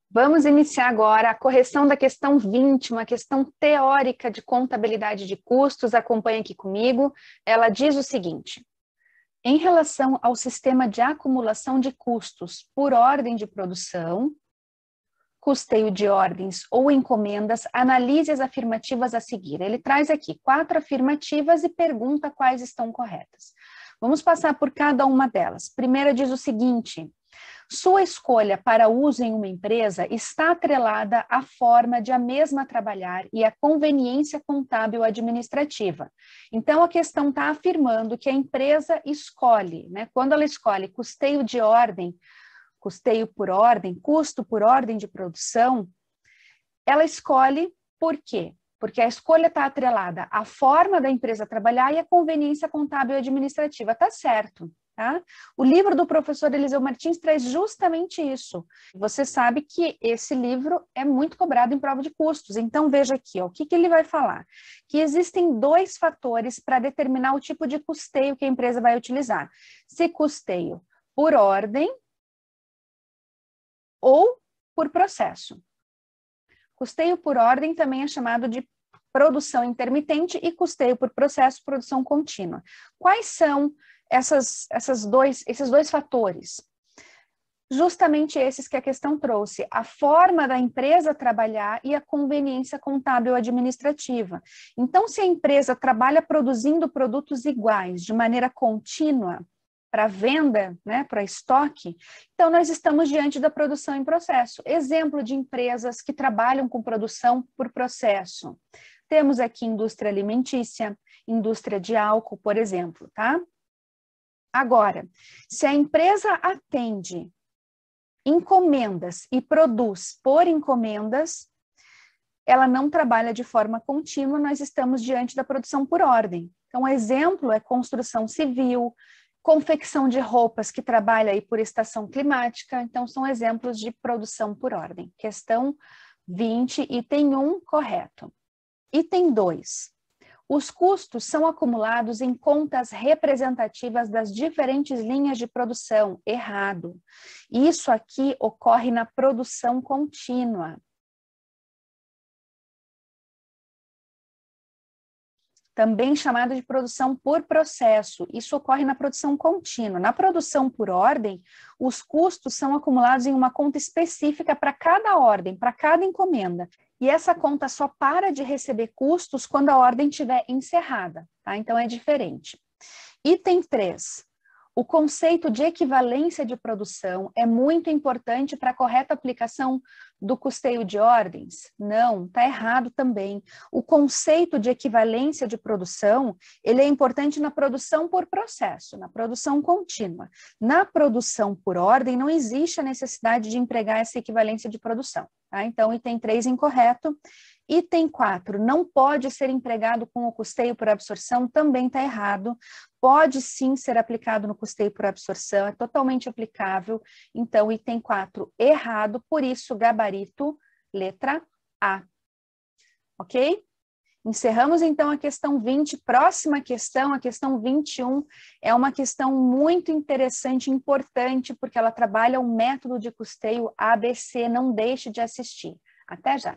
Vamos iniciar agora a correção da questão 20, uma questão teórica de contabilidade de custos. Acompanhe aqui comigo. Ela diz o seguinte: em relação ao sistema de acumulação de custos por ordem de produção, custeio de ordens ou encomendas, analise as afirmativas a seguir. Ele traz aqui 4 afirmativas e pergunta quais estão corretas. Vamos passar por cada uma delas. Primeira diz o seguinte: sua escolha para uso em uma empresa está atrelada à forma de a mesma trabalhar e à conveniência contábil administrativa. Então, a questão está afirmando que a empresa escolhe, né? Quando ela escolhe custeio de ordem, custeio por ordem, custo por ordem de produção, ela escolhe por quê? Porque a escolha está atrelada à forma da empresa trabalhar e à conveniência contábil e administrativa. Tá certo. Tá? O livro do professor Eliseu Martins traz justamente isso. Você sabe que esse livro é muito cobrado em prova de custos. Então, veja aqui, ó, o que ele vai falar? Que existem 2 fatores para determinar o tipo de custeio que a empresa vai utilizar. Se custeio por ordem ou por processo. Custeio por ordem também é chamado de produção intermitente e custeio por processo, produção contínua. Quais são esses dois fatores? Justamente esses que a questão trouxe, a forma da empresa trabalhar e a conveniência contábil administrativa. Então, se a empresa trabalha produzindo produtos iguais de maneira contínua para venda, né, para estoque, então nós estamos diante da produção em processo. Exemplo de empresas que trabalham com produção por processo. Temos aqui indústria alimentícia, indústria de álcool, por exemplo, tá? Agora, se a empresa atende encomendas e produz por encomendas, ela não trabalha de forma contínua, nós estamos diante da produção por ordem. Então, um exemplo é construção civil, confecção de roupas que trabalha aí por estação climática, então são exemplos de produção por ordem. Questão 20, item 1, correto. Item 2. Os custos são acumulados em contas representativas das diferentes linhas de produção. Errado. Isso aqui ocorre na produção contínua. Também chamada de produção por processo. Isso ocorre na produção contínua. Na produção por ordem, os custos são acumulados em uma conta específica para cada ordem, para cada encomenda. E essa conta só para de receber custos quando a ordem estiver encerrada, tá? Então é diferente. Item 3. O conceito de equivalência de produção é muito importante para a correta aplicação do custeio de ordens? Não, está errado também. O conceito de equivalência de produção, ele é importante na produção por processo, na produção contínua. Na produção por ordem, não existe a necessidade de empregar essa equivalência de produção. Tá? Então, item 3 incorreto. Item 4, não pode ser empregado com o custeio por absorção, também está errado. Pode sim ser aplicado no custeio por absorção, é totalmente aplicável. Então, item 4, errado, por isso, gabarito, letra A. Ok? Encerramos então a questão 20. Próxima questão, a questão 21, é uma questão muito interessante e importante, porque ela trabalha um método de custeio ABC. Não deixe de assistir. Até já!